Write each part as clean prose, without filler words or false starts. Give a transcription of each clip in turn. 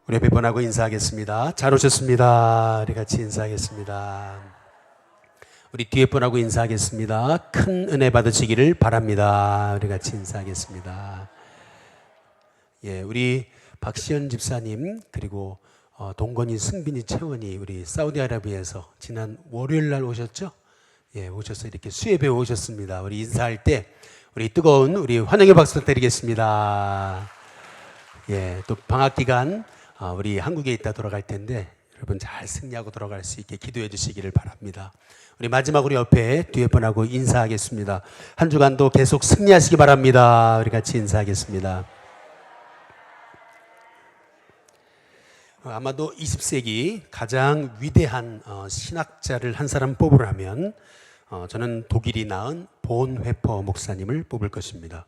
우리 옆에 분하고 인사하겠습니다. 잘 오셨습니다. 우리 같이 인사하겠습니다. 우리 뒤에 분하고 인사하겠습니다. 큰 은혜 받으시기를 바랍니다. 우리 같이 인사하겠습니다. 예, 우리 박시연 집사님 그리고 동건이, 승빈이, 채원이 우리 사우디아라비아에서 지난 월요일 날 오셨죠? 예, 오셔서 이렇게 수예배 오셨습니다. 우리 인사할 때 우리 뜨거운 우리 환영의 박수 드리겠습니다. 예, 또 방학 기간 우리 한국에 있다 돌아갈 텐데 여러분 잘 승리하고 돌아갈 수 있게 기도해 주시기를 바랍니다. 우리 마지막으로 옆에 뒤에 분하고 인사하겠습니다. 한 주간도 계속 승리하시기 바랍니다. 우리 같이 인사하겠습니다. 아마도 20세기 가장 위대한 신학자를 한 사람 뽑으라면 저는 독일이 낳은 본회퍼 목사님을 뽑을 것입니다.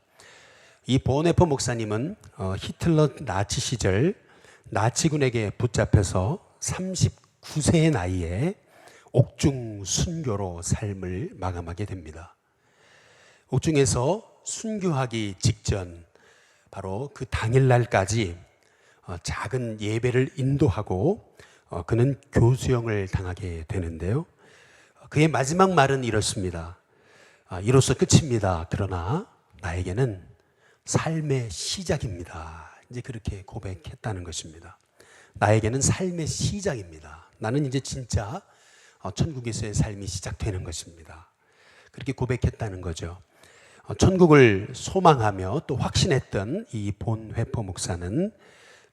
이 본회퍼 목사님은 히틀러 나치 시절 나치군에게 붙잡혀서 39세의 나이에 옥중 순교로 삶을 마감하게 됩니다. 옥중에서 순교하기 직전 바로 그 당일날까지 작은 예배를 인도하고 그는 교수형을 당하게 되는데요. 그의 마지막 말은 이렇습니다. 이로써 끝입니다. 그러나 나에게는 삶의 시작입니다. 이제 그렇게 고백했다는 것입니다. 나에게는 삶의 시작입니다. 나는 이제 진짜 천국에서의 삶이 시작되는 것입니다. 그렇게 고백했다는 거죠. 천국을 소망하며 또 확신했던 이 본회퍼 목사는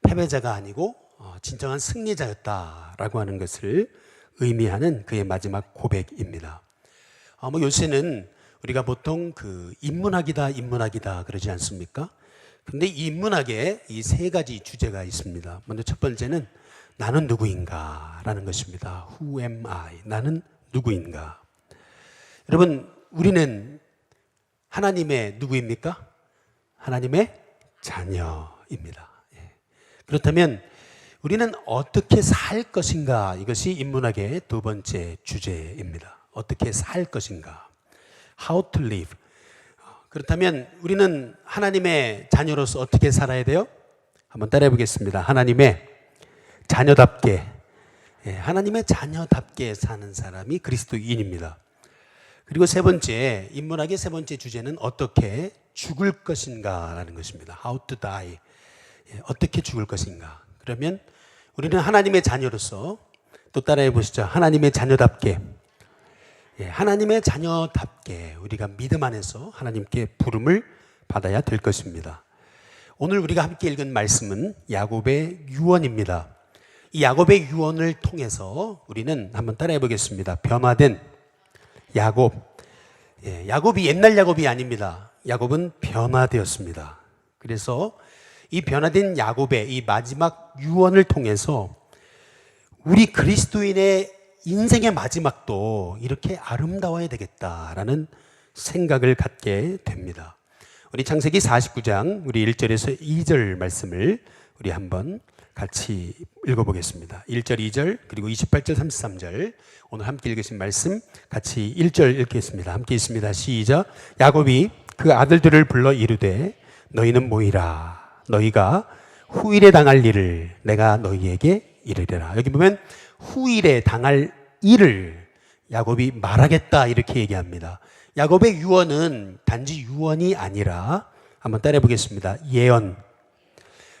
패배자가 아니고 진정한 승리자였다라고 하는 것을 의미하는 그의 마지막 고백입니다. 요새는 우리가 보통 인문학이다 그러지 않습니까? 근데 이 인문학에 이 세 가지 주제가 있습니다. 먼저 첫 번째는 나는 누구인가 라는 것입니다. Who am I? 나는 누구인가? 여러분, 우리는 하나님의 누구입니까? 하나님의 자녀입니다. 그렇다면 우리는 어떻게 살 것인가? 이것이 인문학의 두 번째 주제입니다. 어떻게 살 것인가? How to live. 그렇다면 우리는 하나님의 자녀로서 어떻게 살아야 돼요? 한번 따라해 보겠습니다. 하나님의 자녀답게, 하나님의 자녀답게 사는 사람이 그리스도인입니다. 그리고 세 번째, 인문학의 세 번째 주제는 어떻게 죽을 것인가 라는 것입니다. How to die. 어떻게 죽을 것인가. 그러면 우리는 하나님의 자녀로서 또 따라해 보시죠. 하나님의 자녀답게, 하나님의 자녀답게 우리가 믿음 안에서 하나님께 부름을 받아야 될 것입니다. 오늘 우리가 함께 읽은 말씀은 야곱의 유언입니다. 이 야곱의 유언을 통해서 우리는 한번 따라해 보겠습니다. 변화된 야곱. 야곱이 옛날 야곱이 아닙니다. 야곱은 변화되었습니다. 그래서 이 변화된 야곱의 이 마지막 유언을 통해서 우리 그리스도인의 인생의 마지막도 이렇게 아름다워야 되겠다라는 생각을 갖게 됩니다. 우리 창세기 49장 우리 1절에서 2절 말씀을 우리 한번 같이 읽어보겠습니다. 1절, 2절 그리고 28절, 33절 오늘 함께 읽으신 말씀 같이 1절 읽겠습니다. 함께 있습니다. 시작. 야곱이 그 아들들을 불러 이르되 너희는 모이라. 너희가 후일에 당할 일을 내가 너희에게 이르리라. 여기 보면 후일에 당할 일을 야곱이 말하겠다 이렇게 얘기합니다. 야곱의 유언은 단지 유언이 아니라 한번 따라해 보겠습니다. 예언.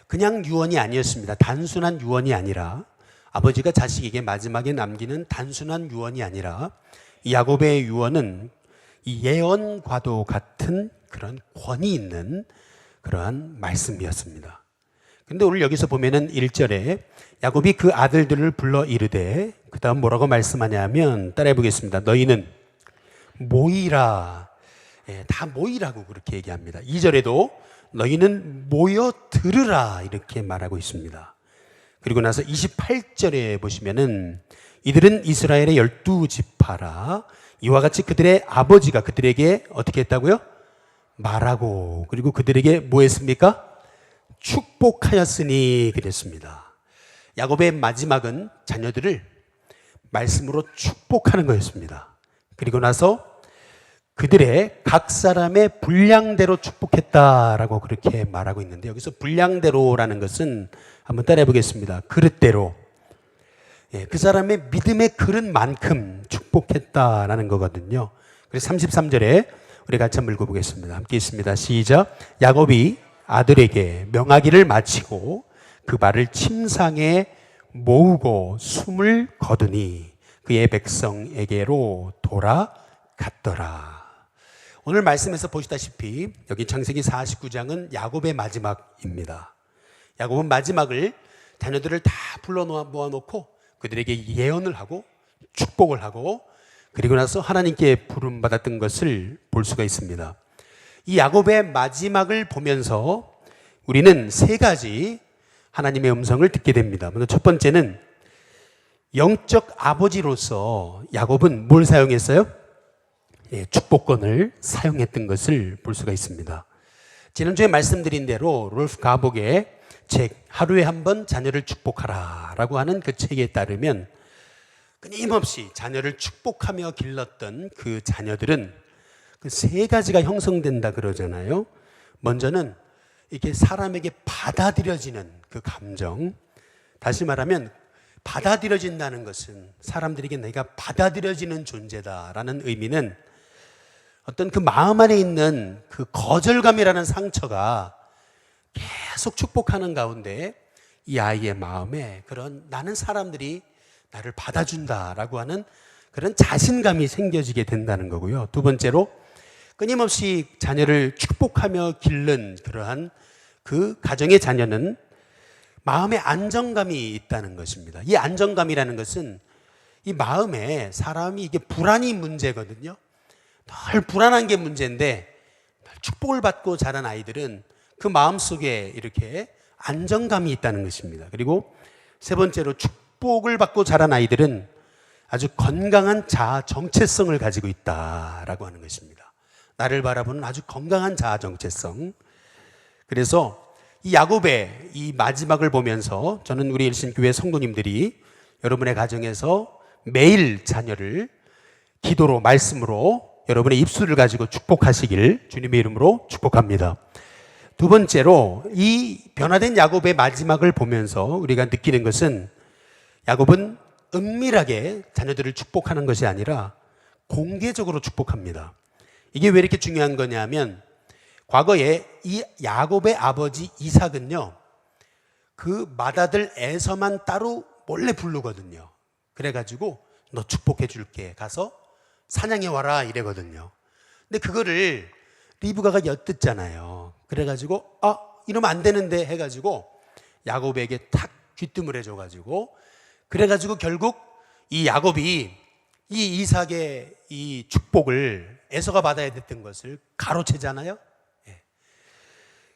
그냥 유언이 아니었습니다. 단순한 유언이 아니라 아버지가 자식에게 마지막에 남기는 단순한 유언이 아니라 이 야곱의 유언은 이 예언과도 같은 그런 권위 있는 그러한 말씀이었습니다. 근데 오늘 여기서 보면은 1절에 야곱이 그 아들들을 불러 이르되 그 다음 뭐라고 말씀하냐면 따라해 보겠습니다. 너희는 모이라. 다 모이라고 그렇게 얘기합니다. 2절에도 너희는 모여 들으라 이렇게 말하고 있습니다. 그리고 나서 28절에 보시면은 이들은 이스라엘의 12지파라. 이와 같이 그들의 아버지가 그들에게 어떻게 했다고요? 말하고 그리고 그들에게 뭐 했습니까? 축복하였으니 그랬습니다. 야곱의 마지막은 자녀들을 말씀으로 축복하는 거였습니다. 그리고 나서 그들의 각 사람의 분량대로 축복했다라고 그렇게 말하고 있는데 여기서 분량대로라는 것은 한번 따라해 보겠습니다. 그릇대로. 예, 그 사람의 믿음의 그릇만큼 축복했다라는 거거든요. 그래서 33절에 우리 같이 한번 읽어보겠습니다. 함께 있습니다. 시작. 야곱이 아들에게 명하기를 마치고 그 발을 침상에 모으고 숨을 거두니 그의 백성에게로 돌아갔더라. 오늘 말씀에서 보시다시피 여기 창세기 49장은 야곱의 마지막입니다. 야곱은 마지막을 자녀들을 다 불러 모아놓고 그들에게 예언을 하고 축복을 하고 그리고 나서 하나님께 부름받았던 것을 볼 수가 있습니다. 이 야곱의 마지막을 보면서 우리는 세 가지 하나님의 음성을 듣게 됩니다. 먼저 첫 번째는 영적 아버지로서 야곱은 뭘 사용했어요? 예, 축복권을 사용했던 것을 볼 수가 있습니다. 지난주에 말씀드린 대로 롤프 가복의 책 하루에 한 번 자녀를 축복하라 라고 하는 그 책에 따르면 끊임없이 자녀를 축복하며 길렀던 그 자녀들은 그 세 가지가 형성된다 그러잖아요. 먼저는 이렇게 사람에게 받아들여지는 그 감정. 다시 말하면 받아들여진다는 것은 사람들에게 내가 받아들여지는 존재다라는 의미는 어떤 그 마음 안에 있는 그 거절감이라는 상처가 계속 축복하는 가운데 이 아이의 마음에 그런 나는 사람들이 나를 받아준다라고 하는 그런 자신감이 생겨지게 된다는 거고요. 두 번째로 끊임없이 자녀를 축복하며 기른 그러한 그 가정의 자녀는 마음에 안정감이 있다는 것입니다. 이 안정감이라는 것은 이 마음에 사람이 이게 불안이 문제거든요. 늘 불안한 게 문제인데 축복을 받고 자란 아이들은 그 마음속에 이렇게 안정감이 있다는 것입니다. 그리고 세 번째로 축복을 받고 자란 아이들은 아주 건강한 자아 정체성을 가지고 있다라고 하는 것입니다. 나를 바라보는 아주 건강한 자아 정체성. 그래서 이 야곱의 이 마지막을 보면서 저는 우리 일신교회 성도님들이 여러분의 가정에서 매일 자녀를 기도로 말씀으로 여러분의 입술을 가지고 축복하시길 주님의 이름으로 축복합니다. 두 번째로 이 변화된 야곱의 마지막을 보면서 우리가 느끼는 것은 야곱은 은밀하게 자녀들을 축복하는 것이 아니라 공개적으로 축복합니다. 이게 왜 이렇게 중요한 거냐면 과거에 이 야곱의 아버지 이삭은요, 그 맏아들 에서만 따로 몰래 부르거든요. 그래가지고 너 축복해 줄게. 가서 사냥해 와라 이래거든요. 근데 그거를 리브가가 엿듣잖아요. 그래가지고 이러면 안 되는데 해가지고 야곱에게 탁 귀뜸을 해줘가지고 그래가지고 결국 이 야곱이 이 이삭의 이 축복을 에서가 받아야 됐던 것을 가로채잖아요. 예.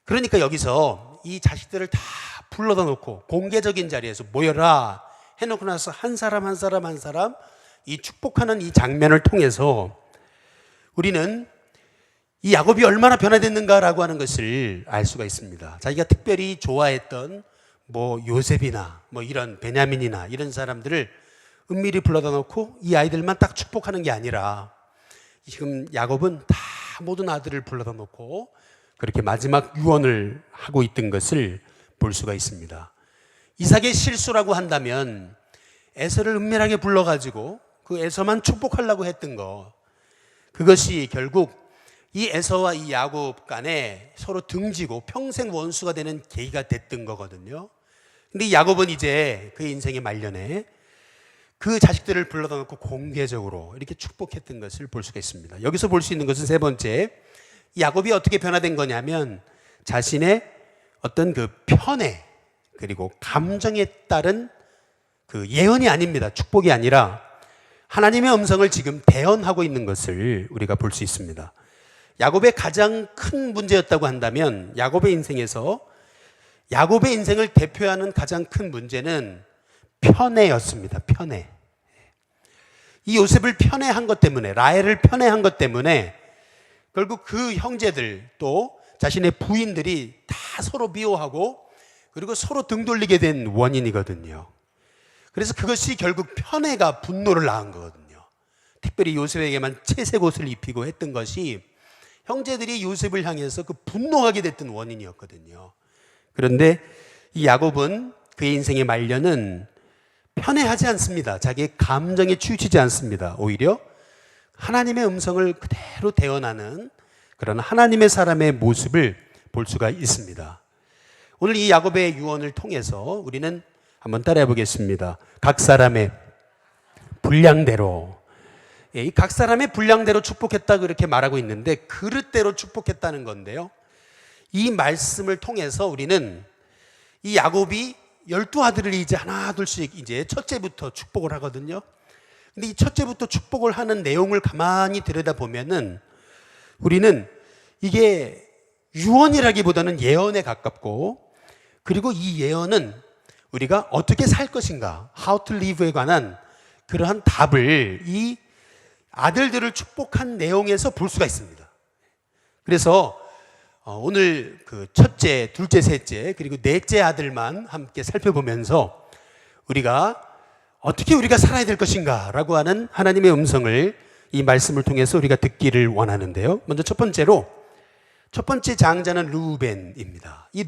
그러니까 여기서 이 자식들을 다 불러다 놓고 공개적인 자리에서 모여라 해놓고 나서 한 사람 한 사람 한 사람 이 축복하는 이 장면을 통해서 우리는 이 야곱이 얼마나 변화됐는가라고 하는 것을 알 수가 있습니다. 자기가 특별히 좋아했던 뭐 요셉이나 뭐 이런 베냐민이나 이런 사람들을 은밀히 불러다 놓고 이 아이들만 딱 축복하는 게 아니라 지금 야곱은 다 모든 아들을 불러다 놓고 그렇게 마지막 유언을 하고 있던 것을 볼 수가 있습니다. 이삭의 실수라고 한다면 에서를 은밀하게 불러가지고 그 에서만 축복하려고 했던 거, 그것이 결국 이 에서와 이 야곱 간에 서로 등지고 평생 원수가 되는 계기가 됐던 거거든요. 근데 이 야곱은 이제 그 인생의 말년에 그 자식들을 불러다 놓고 공개적으로 이렇게 축복했던 것을 볼 수가 있습니다. 여기서 볼 수 있는 것은 세 번째, 야곱이 어떻게 변화된 거냐면 자신의 어떤 그 편애 그리고 감정에 따른 그 예언이 아닙니다. 축복이 아니라 하나님의 음성을 지금 대언하고 있는 것을 우리가 볼 수 있습니다. 야곱의 가장 큰 문제였다고 한다면 야곱의 인생에서 야곱의 인생을 대표하는 가장 큰 문제는 편애였습니다. 편애. 이 요셉을 편애한 것 때문에, 라헬을 편애한 것 때문에 결국 그 형제들 또 자신의 부인들이 다 서로 미워하고 그리고 서로 등 돌리게 된 원인이거든요. 그래서 그것이 결국 편애가 분노를 낳은 거거든요. 특별히 요셉에게만 채색 옷을 입히고 했던 것이 형제들이 요셉을 향해서 그 분노하게 됐던 원인이었거든요. 그런데 이 야곱은 그의 인생의 말년은 편애하지 않습니다. 자기의 감정에 치우치지 않습니다. 오히려 하나님의 음성을 그대로 대언하는 그런 하나님의 사람의 모습을 볼 수가 있습니다. 오늘 이 야곱의 유언을 통해서 우리는 한번 따라해 보겠습니다. 각 사람의 분량대로, 이 각 사람의 분량대로 축복했다 그렇게 말하고 있는데 그릇대로 축복했다는 건데요. 이 말씀을 통해서 우리는 이 야곱이 12아들을 이제 하나 둘씩 이제 첫째부터 축복을 하거든요. 근데 이 첫째부터 축복을 하는 내용을 가만히 들여다보면은 우리는 이게 유언이라기보다는 예언에 가깝고, 그리고 이 예언은 우리가 어떻게 살 것인가, how to live에 관한 그러한 답을 이 아들들을 축복한 내용에서 볼 수가 있습니다. 그래서 오늘 그 첫째, 둘째, 셋째, 그리고 넷째 아들만 함께 살펴보면서 어떻게 우리가 살아야 될 것인가 라고 하는 하나님의 음성을 이 말씀을 통해서 우리가 듣기를 원하는데요. 먼저 첫 번째 장자는 르우벤입니다. 이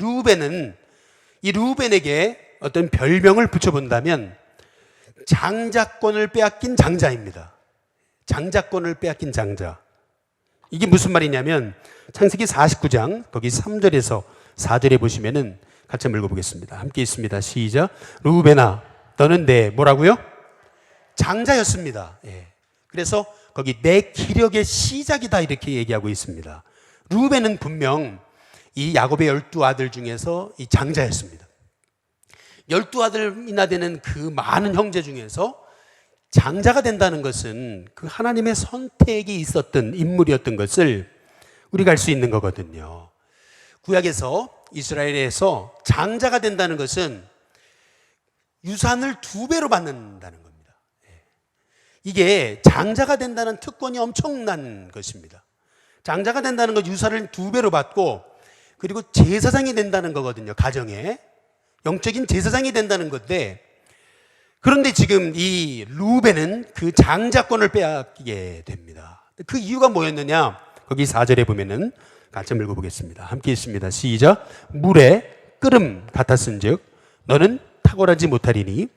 르우벤에게 어떤 별명을 붙여본다면 장자권을 빼앗긴 장자입니다. 장자권을 빼앗긴 장자. 이게 무슨 말이냐면 창세기 49장 거기 3절에서 4절에 보시면은 같이 한번 읽어보겠습니다. 함께 있습니다. 시작. 르우벤아, 너는 내 뭐라고요? 장자였습니다. 예. 그래서 거기 내 기력의 시작이다 이렇게 얘기하고 있습니다. 르우벤은 분명 이 야곱의 12아들 중에서 이 장자였습니다. 12아들이나 되는 그 많은 형제 중에서 장자가 된다는 것은 그 하나님의 선택이 있었던 인물이었던 것을 우리가 알 수 있는 거거든요. 구약에서 이스라엘에서 장자가 된다는 것은 유산을 2배로 받는다는 겁니다. 이게 장자가 된다는 특권이 엄청난 것입니다. 장자가 된다는 것 유산을 2배로 받고, 그리고 제사장이 된다는 거거든요. 가정에 영적인 제사장이 된다는 건데, 그런데 지금 이 르우벤은 그 장자권을 빼앗기게 됩니다. 그 이유가 뭐였느냐? 거기 4절에 보면은 같이 읽어보겠습니다. 함께 있습니다. 시작. 물에 끓음 같았은즉 너는 탁월하지 못하리니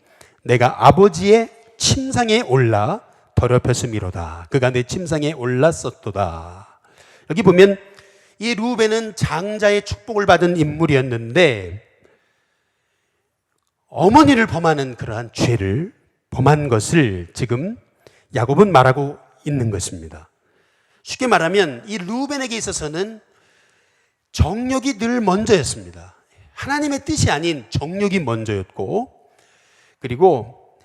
내가 아버지의 침상에 올라 더럽혔음이로다. 그가 내 침상에 올랐었도다. 여기 보면 이 르우벤은 장자의 축복을 받은 인물이었는데 어머니를 범하는 그러한 죄를 범한 것을 지금 야곱은 말하고 있는 것입니다. 쉽게 말하면 이 르우벤에게 있어서는 정욕이 늘 먼저였습니다. 하나님의 뜻이 아닌 정욕이 먼저였고, 그리고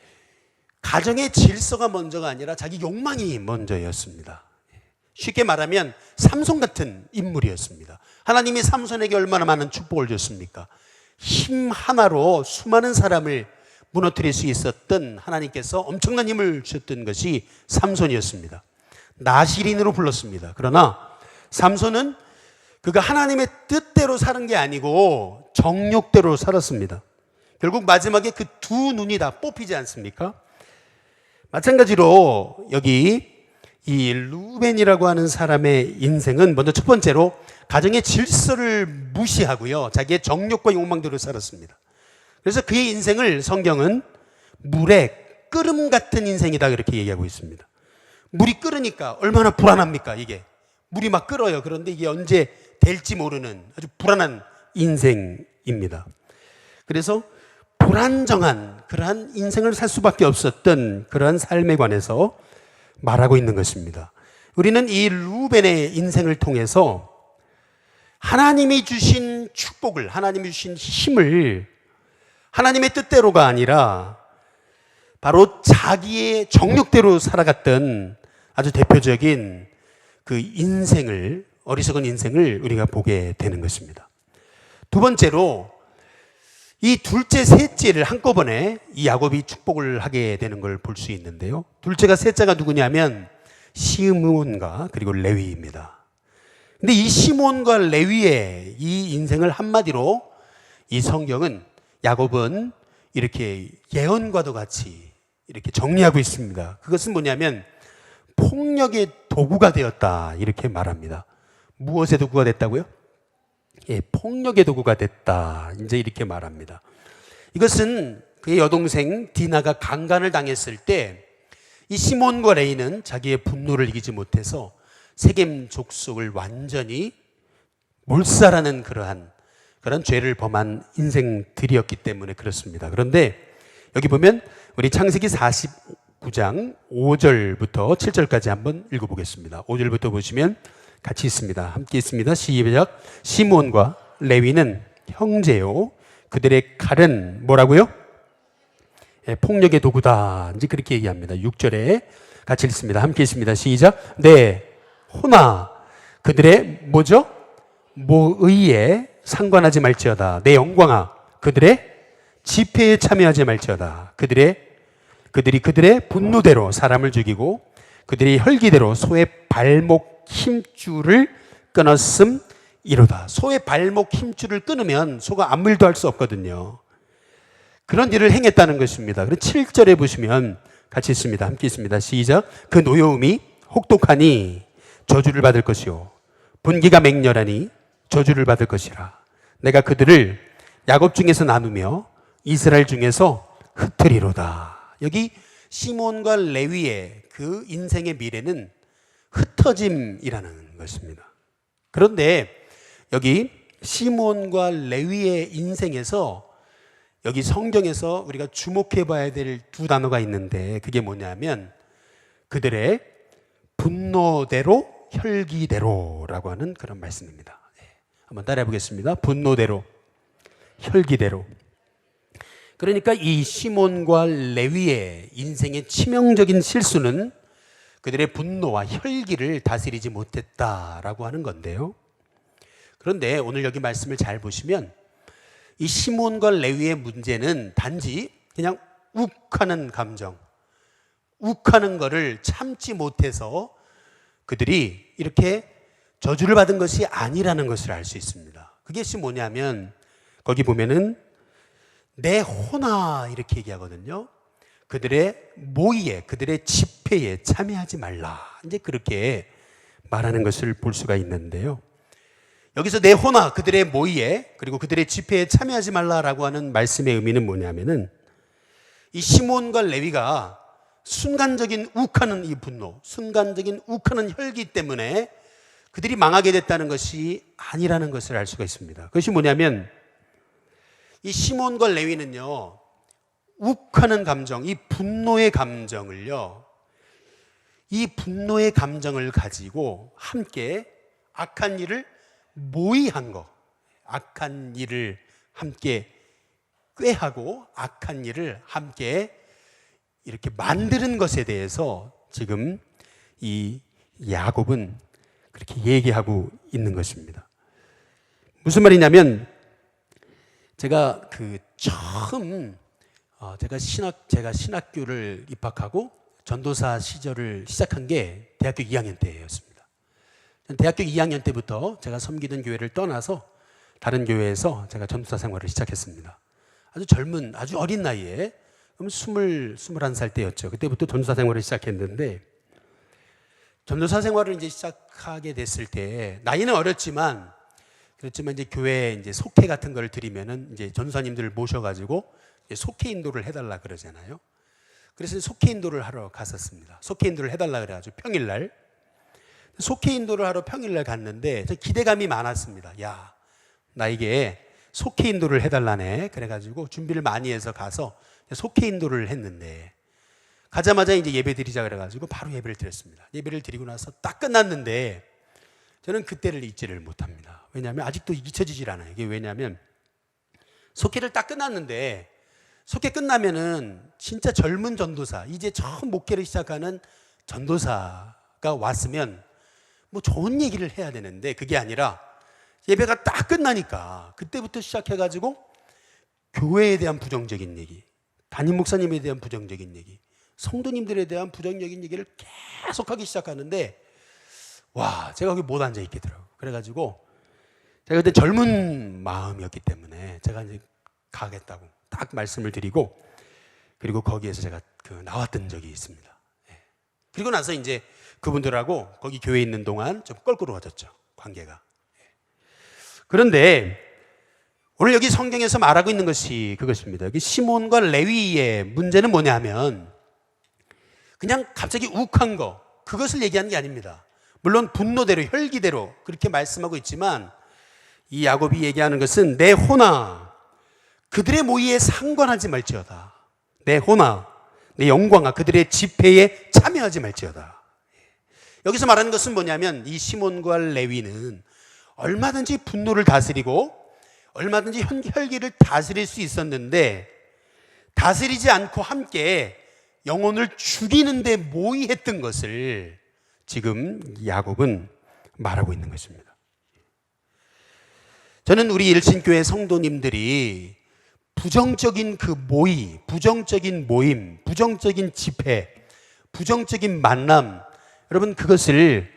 가정의 질서가 먼저가 아니라 자기 욕망이 먼저였습니다. 쉽게 말하면 삼손 같은 인물이었습니다. 하나님이 삼손에게 얼마나 많은 축복을 줬습니까? 힘 하나로 수많은 사람을 무너뜨릴 수 있었던 하나님께서 엄청난 힘을 주셨던 것이 삼손이었습니다. 나시린으로 불렀습니다. 그러나 삼손은 그가 하나님의 뜻대로 사는 게 아니고 정욕대로 살았습니다. 결국 마지막에 그 두 눈이 다 뽑히지 않습니까? 마찬가지로 여기 이 르우벤이라고 하는 사람의 인생은 먼저 첫 번째로 가정의 질서를 무시하고요, 자기의 정욕과 욕망대로 살았습니다. 그래서 그의 인생을 성경은 물에 끓음 같은 인생이다 그렇게 얘기하고 있습니다. 물이 끓으니까 얼마나 불안합니까? 이게 물이 막 끓어요. 그런데 이게 언제 될지 모르는 아주 불안한 인생입니다. 그래서 불안정한 그러한 인생을 살 수밖에 없었던 그러한 삶에 관해서 말하고 있는 것입니다. 우리는 이 르우벤의 인생을 통해서 하나님이 주신 축복을, 하나님이 주신 힘을 하나님의 뜻대로가 아니라 바로 자기의 정욕대로 살아갔던 아주 대표적인 그 인생을, 어리석은 인생을 우리가 보게 되는 것입니다. 두 번째로 이 둘째, 셋째를 한꺼번에 이 야곱이 축복을 하게 되는 걸 볼 수 있는데요. 둘째가, 셋째가 누구냐면 시므온과 그리고 레위입니다. 근데 이 시므온과 레위의 이 인생을 한마디로 이 성경은, 야곱은 이렇게 예언과도 같이 이렇게 정리하고 있습니다. 그것은 뭐냐면 폭력의 도구가 되었다 이렇게 말합니다. 무엇의 도구가 됐다고요? 예, 폭력의 도구가 됐다. 이제 이렇게 말합니다. 이것은 그의 여동생 디나가 강간을 당했을 때 이 시몬과 레위는 자기의 분노를 이기지 못해서 세겜 족속을 완전히 몰살하는 그런 죄를 범한 인생들이었기 때문에 그렇습니다. 그런데 여기 보면 우리 창세기 49장 5절부터 7절까지 한번 읽어보겠습니다. 5절부터 보시면 같이 있습니다. 함께 있습니다. 시작. 시몬과 레위는 형제요, 그들의 칼은 뭐라고요? 폭력의 도구다. 이제 그렇게 얘기합니다. 6절에 같이 읽습니다. 함께 있습니다. 시작. 네, 호나 그들의 뭐죠? 모의에 상관하지 말지어다. 내 영광아 그들의 집회에 참여하지 말지어다. 그들이 그들의 분노대로 사람을 죽이고 그들이 혈기대로 소의 발목 힘줄을 끊었음이로다. 소의 발목 힘줄을 끊으면 소가 아무 일도 할 수 없거든요. 그런 일을 행했다는 것입니다. 그리고 7절에 보시면 같이 있습니다. 함께 있습니다. 시작. 그 노여움이 혹독하니 저주를 받을 것이요 분기가 맹렬하니 저주를 받을 것이라. 내가 그들을 야곱 중에서 나누며 이스라엘 중에서 흩으리로다. 여기 시몬과 레위의 그 인생의 미래는 흩어짐이라는 것입니다. 그런데 여기 시몬과 레위의 인생에서 여기 성경에서 우리가 주목해 봐야 될 두 단어가 있는데 그게 뭐냐면 그들의 분노대로 혈기대로라고 하는 그런 말씀입니다. 한번 따라해 보겠습니다. 분노대로 혈기대로. 그러니까 이 시몬과 레위의 인생의 치명적인 실수는 그들의 분노와 혈기를 다스리지 못했다라고 하는 건데요. 그런데 오늘 여기 말씀을 잘 보시면 이 시몬과 레위의 문제는 단지 그냥 욱하는 감정, 욱하는 거를 참지 못해서 그들이 이렇게 저주를 받은 것이 아니라는 것을 알 수 있습니다. 그게 뭐냐면 거기 보면은 내 호나 이렇게 얘기하거든요. 그들의 모의에, 그들의 집회에 참여하지 말라. 이제 그렇게 말하는 것을 볼 수가 있는데요. 여기서 내 호나 그들의 모의에 그리고 그들의 집회에 참여하지 말라라고 하는 말씀의 의미는 뭐냐면은 이 시몬과 레위가 순간적인 욱하는 이 분노, 순간적인 욱하는 혈기 때문에 그들이 망하게 됐다는 것이 아니라는 것을 알 수가 있습니다. 그것이 뭐냐면 이 시몬과 레위는요, 욱하는 감정, 이 분노의 감정을요, 이 분노의 감정을 가지고 함께 악한 일을 모의한 거, 악한 일을 함께 꾀하고 악한 일을 함께 이렇게 만드는 것에 대해서 지금 이 야곱은 그렇게 얘기하고 있는 것입니다. 무슨 말이냐면 제가 제가 신학교를 입학하고 전도사 시절을 시작한 게 대학교 2학년 때였습니다. 대학교 2학년 때부터 제가 섬기던 교회를 떠나서 다른 교회에서 제가 전도사 생활을 시작했습니다. 아주 젊은, 아주 어린 나이에 21살 때였죠. 그때부터 전도사 생활을 시작했는데 전도사 생활을 이제 시작하게 됐을 때 나이는 어렸지만 그렇지만 이제 교회에 이제 속회 같은 걸 드리면은 이제 전도사님들을 모셔가지고 이제 속회 인도를 해달라 그러잖아요. 그래서 속회 인도를 하러 갔었습니다. 속회 인도를 해달라 그래가지고 평일날 속회 인도를 하러 평일날 갔는데 저 기대감이 많았습니다. 야, 나에게 속회 인도를 해달라네. 그래가지고 준비를 많이 해서 가서 속회 인도를 했는데 가자마자 이제 예배 드리자 그래가지고 바로 예배를 드렸습니다. 예배를 드리고 나서 딱 끝났는데 저는 그때를 잊지를 못합니다. 왜냐하면 아직도 잊혀지질 않아요. 이게 왜냐하면 속회를 딱 끝났는데 속회 끝나면은 진짜 젊은 전도사, 이제 처음 목회를 시작하는 전도사가 왔으면 뭐 좋은 얘기를 해야 되는데 그게 아니라 예배가 딱 끝나니까 그때부터 시작해가지고 교회에 대한 부정적인 얘기, 담임 목사님에 대한 부정적인 얘기, 성도님들에 대한 부정적인 얘기를 계속하기 시작하는데 와, 제가 거기 못 앉아 있겠더라고요. 그래가지고 제가 그때 젊은 마음이었기 때문에 제가 이제 가겠다고 딱 말씀을 드리고 그리고 거기에서 제가 나왔던 적이 있습니다. 그리고 나서 이제 그분들하고 거기 교회에 있는 동안 좀 껄끄러워졌죠, 관계가. 그런데 오늘 여기 성경에서 말하고 있는 것이 그것입니다. 여기 시몬과 레위의 문제는 뭐냐 하면 그냥 갑자기 욱한 거, 그것을 얘기하는 게 아닙니다. 물론 분노대로, 혈기대로 그렇게 말씀하고 있지만 이 야곱이 얘기하는 것은 내 호나 그들의 모의에 상관하지 말지어다. 내 호나 내 영광아 그들의 집회에 참여하지 말지어다. 여기서 말하는 것은 뭐냐면 이 시몬과 레위는 얼마든지 분노를 다스리고 얼마든지 혈기를 다스릴 수 있었는데 다스리지 않고 함께 영혼을 죽이는 데 모의했던 것을 지금 야곱은 말하고 있는 것입니다. 저는 우리 일신교회 성도님들이 부정적인 그 모의, 부정적인 모임, 부정적인 집회, 부정적인 만남, 여러분 그것을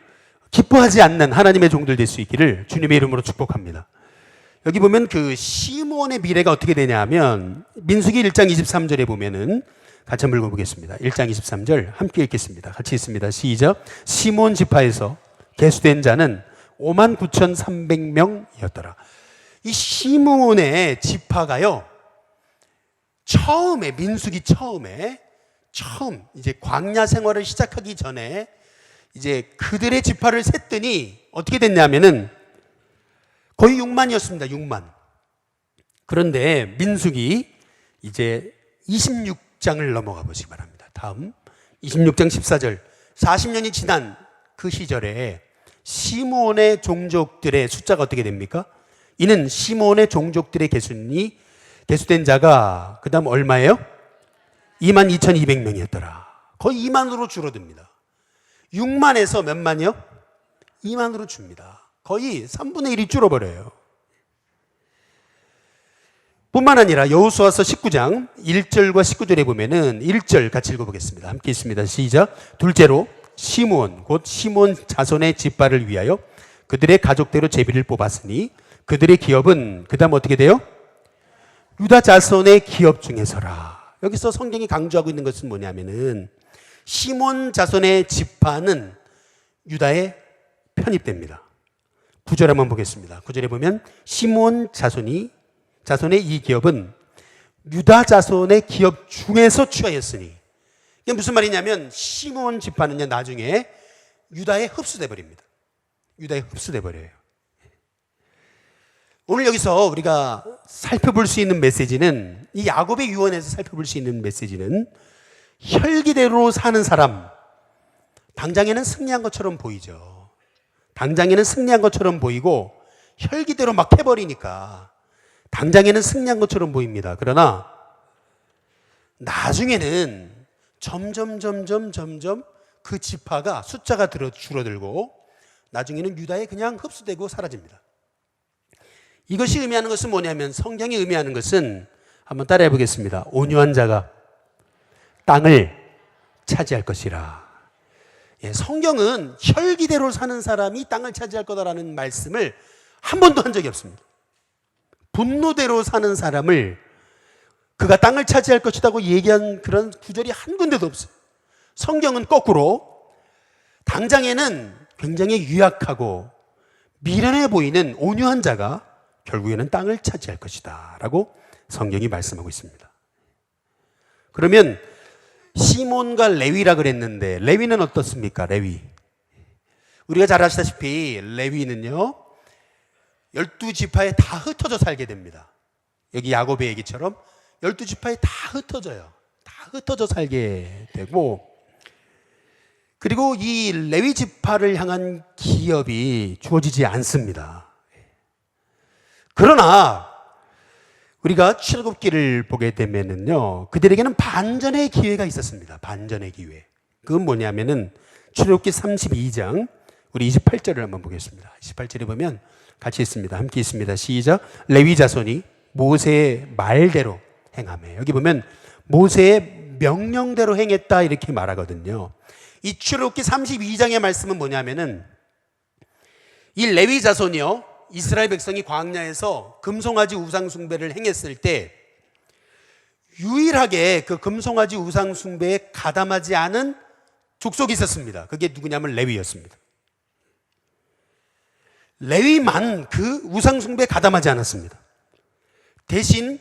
기뻐하지 않는 하나님의 종들 될 수 있기를 주님의 이름으로 축복합니다. 여기 보면 그 시몬의 미래가 어떻게 되냐 하면 민수기 1장 23절에 보면은 같이 한번 읽어보겠습니다. 1장 23절 함께 읽겠습니다. 같이 읽습니다. 시작. 시몬 지파에서 계수된 자는 59,300명이었더라. 이 시몬의 지파가요, 처음에 민수기 처음 이제 광야 생활을 시작하기 전에 이제 그들의 지파를 셌더니 어떻게 됐냐면은 거의 6만이었습니다. 6만. 그런데 민수기 이제 26장을 넘어가 보시기 바랍니다. 다음 26장 14절. 40년이 지난 그 시절에 시몬의 종족들의 숫자가 어떻게 됩니까? 이는 시몬의 종족들의 계수된 자가 그 다음 얼마예요? 22,200명이었더라. 거의 2만으로 줄어듭니다. 6만에서 몇 만이요? 2만으로 줍니다. 거의 3분의 1이 줄어버려요. 뿐만 아니라 여호수아서 19장 1절과 19절에 보면은 1절 같이 읽어보겠습니다. 함께 있습니다. 시작. 둘째로 시몬 곧 시몬 자손의 집발을 위하여 그들의 가족대로 제비를 뽑았으니 그들의 기업은 그 다음 어떻게 돼요? 유다 자손의 기업 중에서라. 여기서 성경이 강조하고 있는 것은 뭐냐면은 시몬 자손의 지파는 유다에 편입됩니다. 9절 한번 보겠습니다. 9절에 보면 시몬 자손의 이 기업은 유다 자손의 기업 중에서 취하였으니, 이게 무슨 말이냐면 시몬 지파는요 나중에 유다에 흡수돼 버립니다. 유다에 흡수돼 버려요. 오늘 여기서 우리가 살펴볼 수 있는 메시지는, 이 야곱의 유언에서 살펴볼 수 있는 메시지는 혈기대로 사는 사람, 당장에는 승리한 것처럼 보이죠. 당장에는 승리한 것처럼 보이고 혈기대로 막 해버리니까 당장에는 승리한 것처럼 보입니다. 그러나 나중에는 점점 그 지파가 숫자가 줄어들고 나중에는 유다에 그냥 흡수되고 사라집니다. 이것이 의미하는 것은 뭐냐면, 성경이 의미하는 것은 한번 따라해 보겠습니다. 온유한 자가 땅을 차지할 것이라. 예, 성경은 혈기대로 사는 사람이 땅을 차지할 거다라는 말씀을 한 번도 한 적이 없습니다. 분노대로 사는 사람을 그가 땅을 차지할 것이라고 얘기한 그런 구절이 한 군데도 없어요. 성경은 거꾸로 당장에는 굉장히 유약하고 미련해 보이는 온유한 자가 결국에는 땅을 차지할 것이다 라고 성경이 말씀하고 있습니다. 그러면 시몬과 레위라 그랬는데 레위는 어떻습니까? 레위. 우리가 잘 아시다시피 레위는요 12지파에 다 흩어져 살게 됩니다. 여기 야곱의 얘기처럼 12지파에 다 흩어져요. 다 흩어져 살게 되고, 그리고 이 레위 지파를 향한 기업이 주어지지 않습니다. 그러나 우리가 출애굽기를 보게 되면은요, 그들에게는 반전의 기회가 있었습니다. 반전의 기회. 그건 뭐냐면은 출애굽기 32장 우리 28절을 한번 보겠습니다. 28절에 보면 같이 있습니다. 함께 있습니다. 시작. 레위 자손이 모세의 말대로 행하며, 여기 보면 모세의 명령대로 행했다 이렇게 말하거든요. 이 출애굽기 32장의 말씀은 뭐냐면은 이 레위 자손이요, 이스라엘 백성이 광야에서 금송아지 우상 숭배를 행했을 때 유일하게 그 금송아지 우상 숭배에 가담하지 않은 족속이 있었습니다. 그게 누구냐면 레위였습니다. 레위만 그 우상 숭배에 가담하지 않았습니다. 대신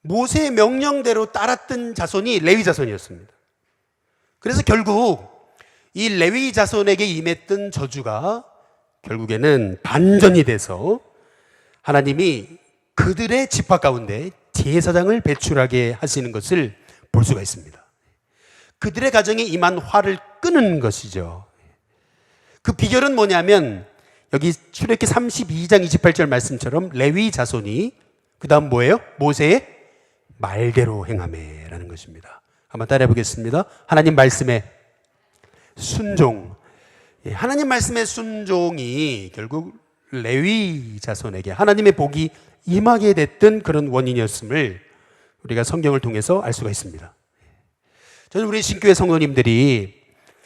모세의 명령대로 따랐던 자손이 레위 자손이었습니다. 그래서 결국 이 레위 자손에게 임했던 저주가 결국에는 반전이 돼서 하나님이 그들의 지파 가운데 제사장을 배출하게 하시는 것을 볼 수가 있습니다. 그들의 가정에 임한 화를 끄는 것이죠. 그 비결은 뭐냐면 여기 출애굽기 32장 28절 말씀처럼 레위 자손이 그 다음 뭐예요? 모세의 말대로 행하매라는 것입니다. 한번 따라해 보겠습니다. 하나님 말씀에 순종. 하나님 말씀의 순종이 결국 레위 자손에게 하나님의 복이 임하게 됐던 그런 원인이었음을 우리가 성경을 통해서 알 수가 있습니다. 저는 우리 신교회 성도님들이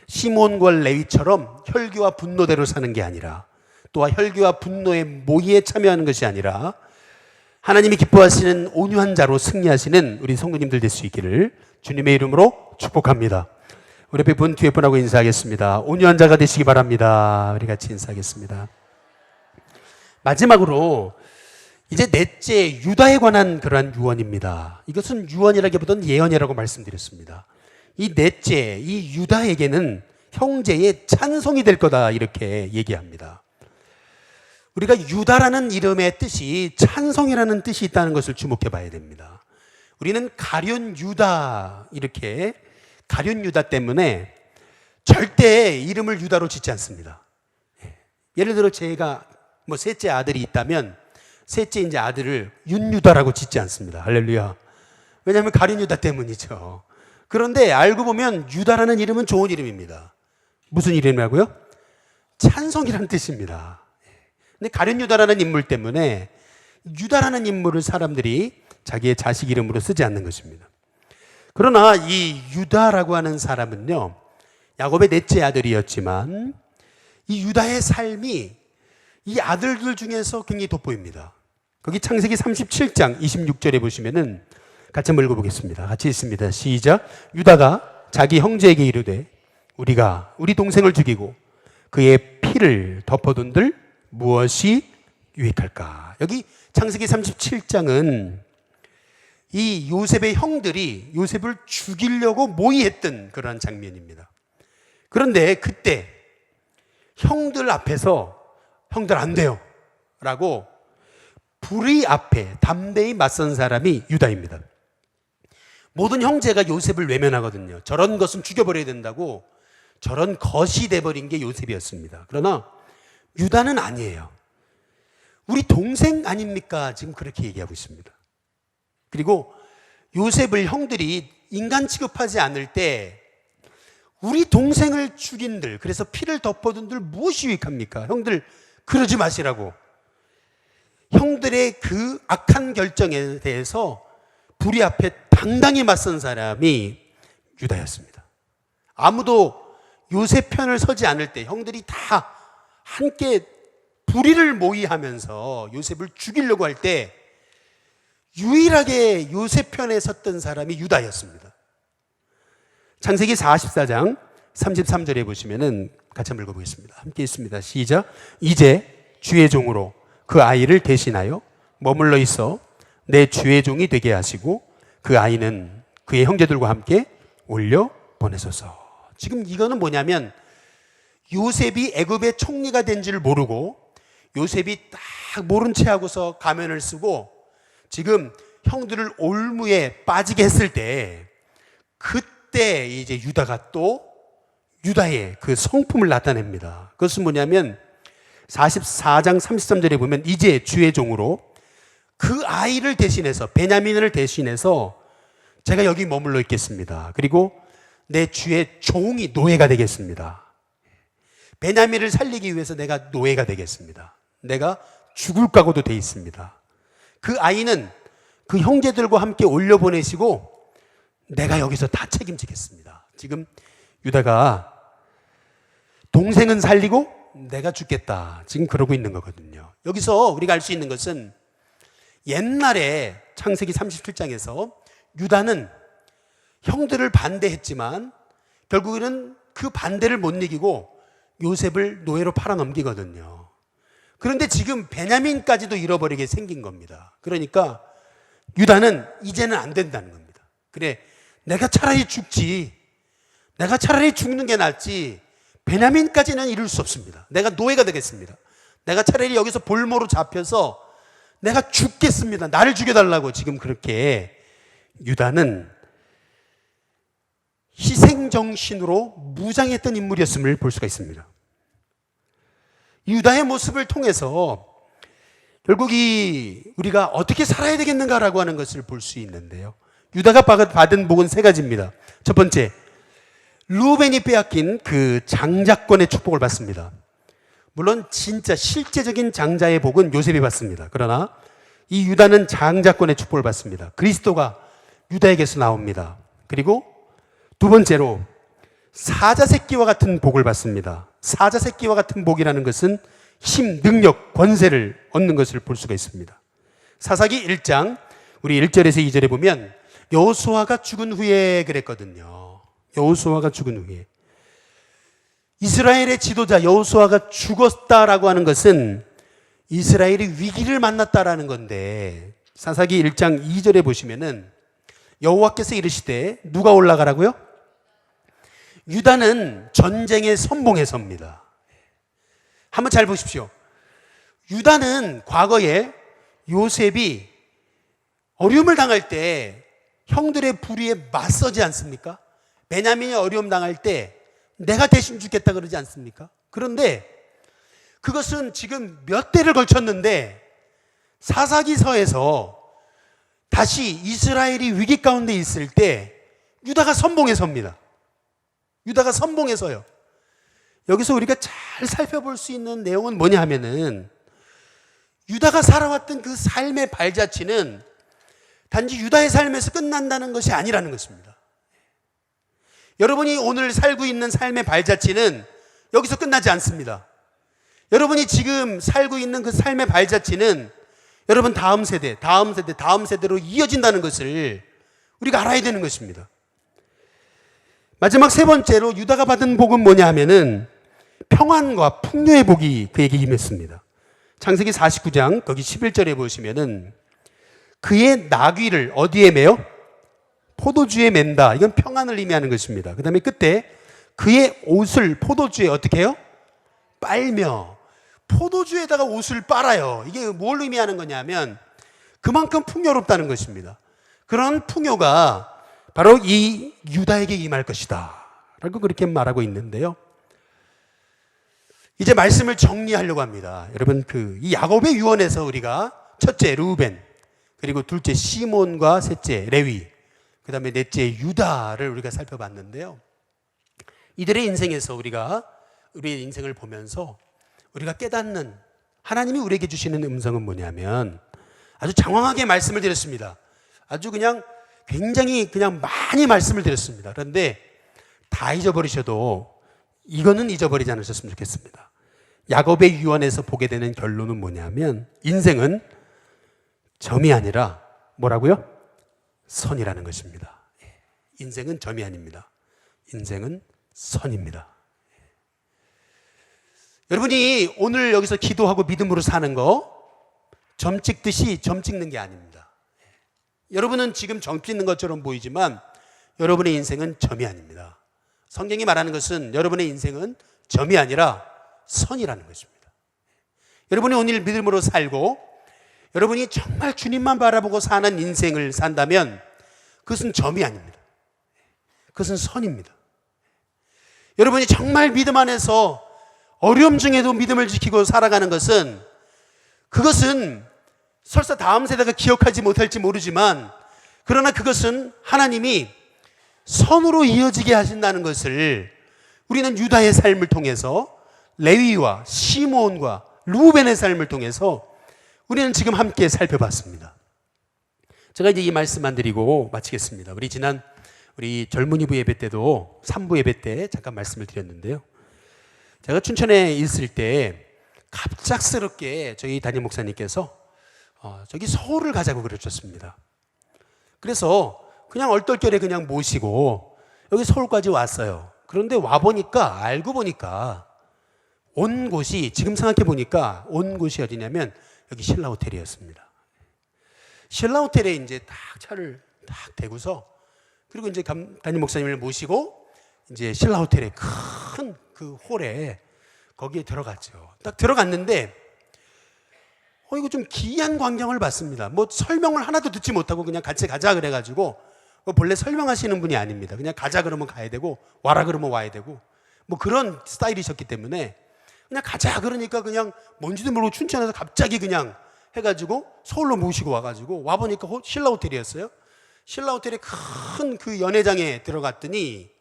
시몬과 레위처럼 혈기와 분노대로 사는 게 아니라, 또한 혈기와 분노의 모의에 참여하는 것이 아니라 하나님이 기뻐하시는 온유한 자로 승리하시는 우리 성도님들 될 수 있기를 주님의 이름으로 축복합니다. 우리 옆에 분 뒤에 분하고 인사하겠습니다. 온유한 자가 되시기 바랍니다. 우리 같이 인사하겠습니다. 마지막으로 이제 넷째, 유다에 관한 그러한 유언입니다. 이것은 유언이라기보다는 예언이라고 말씀드렸습니다. 이 넷째, 이 유다에게는 형제의 찬송이 될 거다, 이렇게 얘기합니다. 우리가 유다라는 이름의 뜻이 찬송이라는 뜻이 있다는 것을 주목해 봐야 됩니다. 우리는 가룟 유다, 이렇게 가룟 유다 때문에 절대 이름을 유다로 짓지 않습니다. 예를 들어 제가 셋째 아들이 있다면 셋째 이제 아들을 윤유다라고 짓지 않습니다. 할렐루야. 왜냐하면 가룟 유다 때문이죠. 그런데 알고 보면 유다라는 이름은 좋은 이름입니다. 무슨 이름이라고요? 찬송이라는 뜻입니다. 근데 가룟 유다라는 인물 때문에 유다라는 인물을 사람들이 자기의 자식 이름으로 쓰지 않는 것입니다. 그러나 이 유다라고 하는 사람은요, 야곱의 넷째 아들이었지만 이 유다의 삶이 이 아들들 중에서 굉장히 돋보입니다. 거기 창세기 37장 26절에 보시면은 같이 한번 읽어보겠습니다. 같이 읽습니다. 시작. 유다가 자기 형제에게 이르되 우리가 우리 동생을 죽이고 그의 피를 덮어둔들 무엇이 유익할까? 여기 창세기 37장은 이 요셉의 형들이 요셉을 죽이려고 모의했던 그러한 장면입니다. 그런데 그때 형들 앞에서 형들 안 돼요 라고 불의 앞에 담대히 맞선 사람이 유다입니다. 모든 형제가 요셉을 외면하거든요. 저런 것은 죽여버려야 된다고 저런 것이 돼버린 게 요셉이었습니다. 그러나 유다는 아니에요. 우리 동생 아닙니까? 지금 그렇게 얘기하고 있습니다. 그리고 요셉을 형들이 인간 취급하지 않을 때 우리 동생을 죽인들, 그래서 피를 덮어둔들 무엇이 유익합니까? 형들 그러지 마시라고. 형들의 그 악한 결정에 대해서 불의 앞에 당당히 맞선 사람이 유다였습니다. 아무도 요셉 편을 서지 않을 때 형들이 다 함께 불의를 모의하면서 요셉을 죽이려고 할 때 유일하게 요셉 편에 섰던 사람이 유다였습니다. 창세기 44장 33절에 보시면은 같이 한번 읽어보겠습니다. 함께 있습니다. 시작. 이제 주의 종으로 그 아이를 대신하여 머물러 있어 내 주의 종이 되게 하시고 그 아이는 그의 형제들과 함께 올려 보내소서. 지금 이거는 뭐냐면 요셉이 애굽의 총리가 된 줄 모르고 요셉이 딱 모른 채 하고서 가면을 쓰고 지금 형들을 올무에 빠지게 했을 때 그때 이제 유다가 또 유다의 그 성품을 나타냅니다. 그것은 뭐냐면 44장 33절에 보면 이제 주의 종으로 그 아이를 대신해서 베냐민을 대신해서 제가 여기 머물러 있겠습니다. 그리고 내 주의 종이 노예가 되겠습니다. 베냐민을 살리기 위해서 내가 노예가 되겠습니다. 내가 죽을 각오도 돼 있습니다. 그 아이는 그 형제들과 함께 올려보내시고 내가 여기서 다 책임지겠습니다. 지금 유다가 동생은 살리고 내가 죽겠다. 지금 그러고 있는 거거든요. 여기서 우리가 알 수 있는 것은 옛날에 창세기 37장에서 유다는 형들을 반대했지만 결국에는 그 반대를 못 이기고 요셉을 노예로 팔아넘기거든요. 그런데 지금 베냐민까지도 잃어버리게 생긴 겁니다. 그러니까 유다는 이제는 안 된다는 겁니다. 그래, 내가 차라리 죽지. 내가 차라리 죽는 게 낫지. 베냐민까지는 이룰 수 없습니다. 내가 노예가 되겠습니다. 내가 차라리 여기서 볼모로 잡혀서 내가 죽겠습니다. 나를 죽여달라고 지금 그렇게 유다는 희생정신으로 무장했던 인물이었음을 볼 수가 있습니다. 유다의 모습을 통해서 결국 우리가 어떻게 살아야 되겠는가라고 하는 것을 볼 수 있는데요. 유다가 받은 복은 세 가지입니다. 첫 번째, 루벤이 빼앗긴 그 장자권의 축복을 받습니다. 물론 진짜 실제적인 장자의 복은 요셉이 받습니다. 그러나 이 유다는 장자권의 축복을 받습니다. 그리스도가 유다에게서 나옵니다. 그리고 두 번째로 사자 새끼와 같은 복을 받습니다. 사자 새끼와 같은 복이라는 것은 힘, 능력, 권세를 얻는 것을 볼 수가 있습니다. 사사기 1장 우리 1절에서 2절에 보면 여호수아가 죽은 후에 그랬거든요. 여호수아가 죽은 후에 이스라엘의 지도자 여호수아가 죽었다라고 하는 것은 이스라엘이 위기를 만났다라는 건데, 사사기 1장 2절에 보시면은 여호와께서 이르시되 누가 올라가라고요? 유다는 전쟁에 선봉해서입니다. 한번 잘 보십시오. 유다는 과거에 요셉이 어려움을 당할 때 형들의 불의에 맞서지 않습니까? 베냐민이 어려움 당할 때 내가 대신 죽겠다 그러지 않습니까? 그런데 그것은 지금 몇 대를 걸쳤는데 사사기서에서 다시 이스라엘이 위기 가운데 있을 때 유다가 선봉해서입니다. 유다가 선봉해서요. 여기서 우리가 잘 살펴볼 수 있는 내용은 뭐냐 하면은 유다가 살아왔던 그 삶의 발자취는 단지 유다의 삶에서 끝난다는 것이 아니라는 것입니다. 여러분이 오늘 살고 있는 삶의 발자취는 여기서 끝나지 않습니다. 여러분이 지금 살고 있는 그 삶의 발자취는 여러분 다음 세대, 다음 세대, 다음 세대로 이어진다는 것을 우리가 알아야 되는 것입니다. 마지막 세 번째로 유다가 받은 복은 뭐냐 하면은 평안과 풍요의 복이 그에게 임했습니다. 창세기 49장 거기 11절에 보시면은 그의 나귀를 어디에 매요? 포도주에 맨다. 이건 평안을 의미하는 것입니다. 그 다음에 끝에 그의 옷을 포도주에 어떻게 해요? 빨며. 포도주에다가 옷을 빨아요. 이게 뭘 의미하는 거냐면 그만큼 풍요롭다는 것입니다. 그런 풍요가 바로 이 유다에게 임할 것이다 라고 그렇게 말하고 있는데요. 이제 말씀을 정리하려고 합니다. 여러분 이 야곱의 유언에서 우리가 첫째 루벤, 그리고 둘째 시몬과 셋째 레위, 그 다음에 넷째 유다를 우리가 살펴봤는데요. 이들의 인생에서 우리의 인생을 보면서 우리가 깨닫는 하나님이 우리에게 주시는 음성은 뭐냐면 아주 장황하게 말씀을 드렸습니다. 아주 굉장히 많이 말씀을 드렸습니다. 그런데 다 잊어버리셔도 이거는 잊어버리지 않으셨으면 좋겠습니다. 야곱의 유언에서 보게 되는 결론은 뭐냐면 인생은 점이 아니라 뭐라고요? 선이라는 것입니다. 인생은 점이 아닙니다. 인생은 선입니다. 여러분이 오늘 여기서 기도하고 믿음으로 사는 거 점 찍듯이 점 찍는 게 아닙니다. 여러분은 지금 점 찍는 것처럼 보이지만 여러분의 인생은 점이 아닙니다. 성경이 말하는 것은 여러분의 인생은 점이 아니라 선이라는 것입니다. 여러분이 오늘 믿음으로 살고 여러분이 정말 주님만 바라보고 사는 인생을 산다면 그것은 점이 아닙니다. 그것은 선입니다. 여러분이 정말 믿음 안에서 어려움 중에도 믿음을 지키고 살아가는 것은 그것은 설사 다음 세대가 기억하지 못할지 모르지만 그러나 그것은 하나님이 선으로 이어지게 하신다는 것을 우리는 유다의 삶을 통해서 레위와 시몬과 루벤의 삶을 통해서 우리는 지금 함께 살펴봤습니다. 제가 이제 이 말씀만 드리고 마치겠습니다. 우리 젊은이부 예배 때도 3부 예배 때 잠깐 말씀을 드렸는데요. 제가 춘천에 있을 때 갑작스럽게 저희 담임 목사님께서 저기 서울을 가자고 그러셨습니다. 그래서 그냥 얼떨결에 그냥 모시고 여기 서울까지 왔어요. 그런데 와보니까 알고 보니까 온 곳이 지금 생각해 보니까 온 곳이 어디냐면 여기 신라 호텔이었습니다. 신라 호텔에 이제 딱 차를 딱 대고서, 그리고 이제 담임 목사님을 모시고 이제 신라 호텔의 큰 그 홀에 거기에 들어갔죠. 딱 들어갔는데 이거 좀 기이한 광경을 봤습니다. 뭐 설명을 하나도 듣지 못하고 그냥 같이 가자 그래가지고, 본래 설명하시는 분이 아닙니다. 그냥 가자 그러면 가야 되고 와라 그러면 와야 되고 뭐 그런 스타일이셨기 때문에 그냥 가자 그러니까 그냥 뭔지도 모르고 춘천에서 갑자기 그냥 해가지고 서울로 모시고 와가지고 와보니까 신라 호텔이었어요. 신라 호텔의 큰 그 연회장에 들어갔더니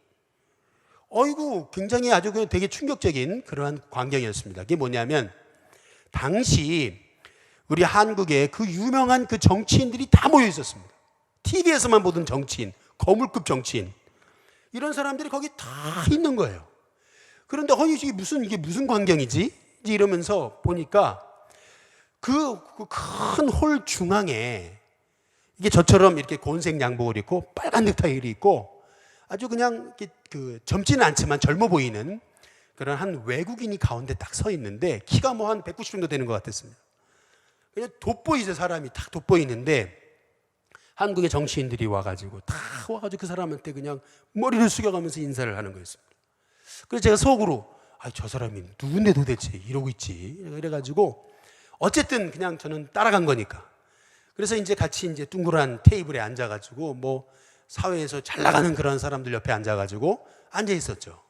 어이구 굉장히 아주 되게 충격적인 그러한 광경이었습니다. 그게 뭐냐면 당시 우리 한국에 그 유명한 그 정치인들이 다 모여 있었습니다. TV에서만 보던 정치인, 거물급 정치인, 이런 사람들이 거기 다 있는 거예요. 그런데 이게 무슨 광경이지? 이러면서 보니까 그 큰 홀 중앙에 이게 저처럼 이렇게 곤색 양복을 입고 빨간 넥타이를 입고 아주 그냥 그 젊지는 않지만 젊어 보이는 그런 한 외국인이 가운데 딱 서 있는데 키가 뭐 한 190 정도 되는 것 같았습니다. 그냥 돋보이죠. 사람이 딱 돋보이는데 한국의 정치인들이 와가지고 그 사람한테 그냥 머리를 숙여가면서 인사를 하는 거였습니다. 그래서 제가 속으로 저 사람이 누군데 도대체 이러고 있지 이래가지고 어쨌든 그냥 저는 따라간 거니까. 그래서 이제 같이 이제 둥그란 테이블에 앉아가지고 뭐 사회에서 잘 나가는 그런 사람들 옆에 앉아가지고 앉아 있었죠.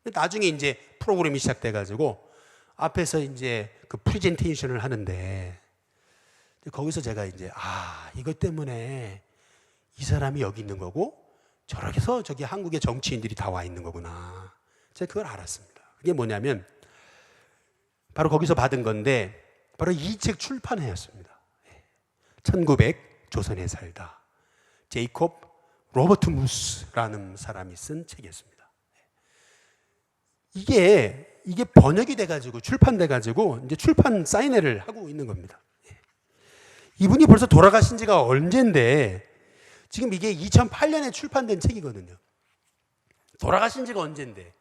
나중에 이제 프로그램이 시작돼가지고 앞에서 이제 그 프레젠테이션을 하는데 거기서 제가 이제 이것 때문에 이 사람이 여기 있는 거고 저렇게 해서 저기 한국의 정치인들이 다 와 있는 거구나. 제가 그걸 알았습니다. 그게 뭐냐면 바로 거기서 받은 건데 바로 이 책 출판회였습니다. 1900 조선에 살다. 제이콥 로버트 무스라는 사람이 쓴 책이었습니다. 이게 번역이 돼가지고 출판돼가지고 이제 출판 사인회를 하고 있는 겁니다. 이분이 벌써 돌아가신 지가 언젠데 지금 이게 2008년에 출판된 책이거든요. 돌아가신 지가 언젠데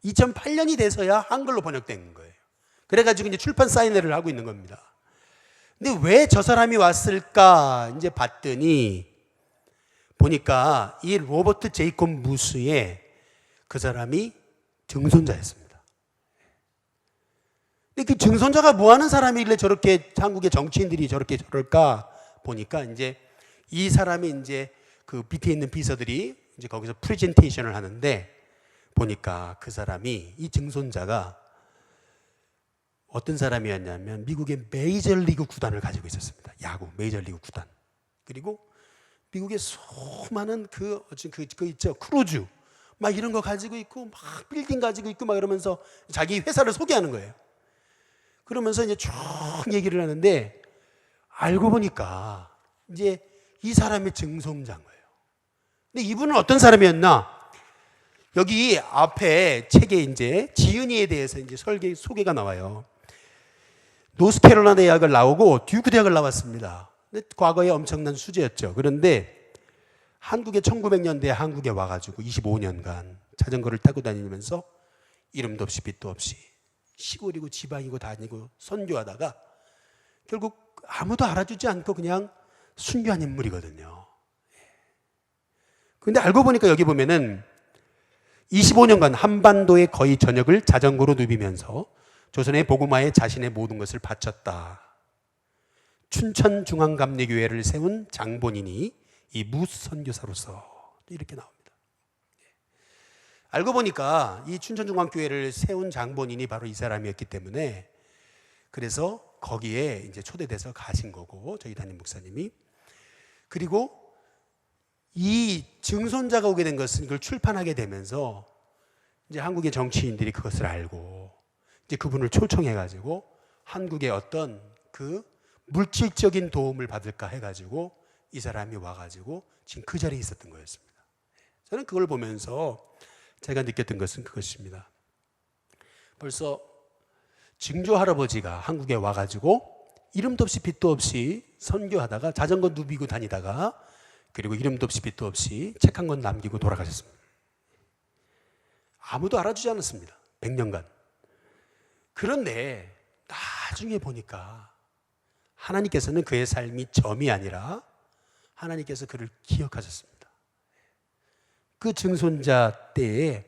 2008년이 돼서야 한글로 번역된 거예요. 그래가지고 이제 출판 사인회를 하고 있는 겁니다. 근데 왜 저 사람이 왔을까 이제 봤더니 보니까 이 로버트 제이콥 무스의 그 사람이 증손자였습니다. 근데 그 증손자가 뭐 하는 사람이길래 저렇게 한국의 정치인들이 저럴까 보니까 이제 이 사람이 이제 그 밑에 있는 비서들이 이제 거기서 프레젠테이션을 하는데 보니까 그 사람이 이 증손자가 어떤 사람이었냐면 미국의 메이저리그 구단을 가지고 있었습니다. 야구 메이저리그 구단. 그리고 미국의 수많은 그 있죠. 크루즈 막 이런 거 가지고 있고 막 빌딩 가지고 있고 막 이러면서 자기 회사를 소개하는 거예요. 그러면서 이제 쭉 얘기를 하는데 알고 보니까 이제 이 사람의 증손자인 거예요. 근데 이분은 어떤 사람이었나? 여기 앞에 책에 이제 지은이에 대해서 이제 소개가 나와요. 노스캐롤라이나 대학을 나오고 듀크 대학을 나왔습니다. 근데 과거에 엄청난 수재였죠. 그런데 한국에 1900년대에 한국에 와가지고 25년간 자전거를 타고 다니면서 이름도 없이 빛도 없이 시골이고 지방이고 다니고 선교하다가 결국 아무도 알아주지 않고 그냥 순교한 인물이거든요. 그런데 알고 보니까 여기 보면은 25년간 한반도의 거의 전역을 자전거로 누비면서 조선의 복음화에 자신의 모든 것을 바쳤다. 춘천중앙감리교회를 세운 장본인이 이 무스 선교사로서 이렇게 나옵니다. 알고 보니까 이 춘천중앙교회를 세운 장본인이 바로 이 사람이었기 때문에 그래서 거기에 이제 초대돼서 가신 거고 저희 담임 목사님이. 그리고 이 증손자가 오게 된 것은 이걸 출판하게 되면서 이제 한국의 정치인들이 그것을 알고 이제 그분을 초청해가지고 한국의 어떤 그 물질적인 도움을 받을까 해가지고 이 사람이 와가지고 지금 그 자리에 있었던 거였습니다. 저는 그걸 보면서 제가 느꼈던 것은 그것입니다. 벌써 증조 할아버지가 한국에 와가지고 이름도 없이 빛도 없이 선교하다가 자전거 누비고 다니다가 그리고 이름도 없이 빛도 없이 책 한 권 남기고 돌아가셨습니다. 아무도 알아주지 않았습니다. 100년간. 그런데 나중에 보니까 하나님께서는 그의 삶이 점이 아니라 하나님께서 그를 기억하셨습니다. 그 증손자 때에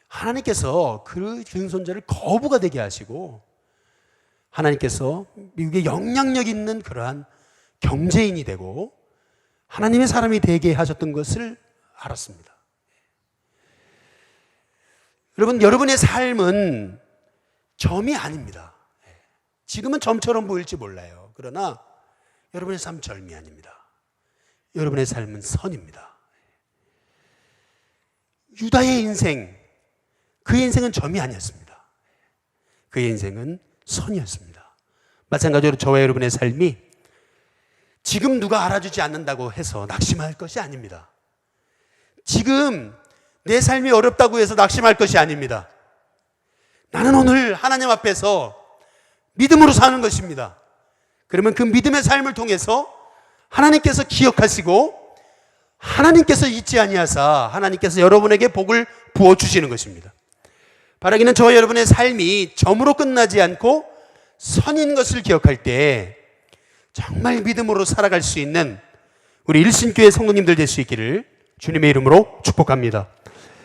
하나님께서 그 증손자를 거부가 되게 하시고 하나님께서 미국에 영향력 있는 그러한 경제인이 되고 하나님의 사람이 되게 하셨던 것을 알았습니다. 여러분, 여러분의 삶은 점이 아닙니다. 지금은 점처럼 보일지 몰라요. 그러나 여러분의 삶은 점이 아닙니다. 여러분의 삶은 선입니다. 유다의 인생, 그의 인생은 점이 아니었습니다. 그의 인생은 선이었습니다. 마찬가지로 저와 여러분의 삶이 지금 누가 알아주지 않는다고 해서 낙심할 것이 아닙니다. 지금 내 삶이 어렵다고 해서 낙심할 것이 아닙니다. 나는 오늘 하나님 앞에서 믿음으로 사는 것입니다. 그러면 그 믿음의 삶을 통해서 하나님께서 기억하시고 하나님께서 잊지 아니하사 하나님께서 여러분에게 복을 부어주시는 것입니다. 바라기는 저와 여러분의 삶이 점으로 끝나지 않고 선인 것을 기억할 때 정말 믿음으로 살아갈 수 있는 우리 일신교회 성도님들 될 수 있기를 주님의 이름으로 축복합니다.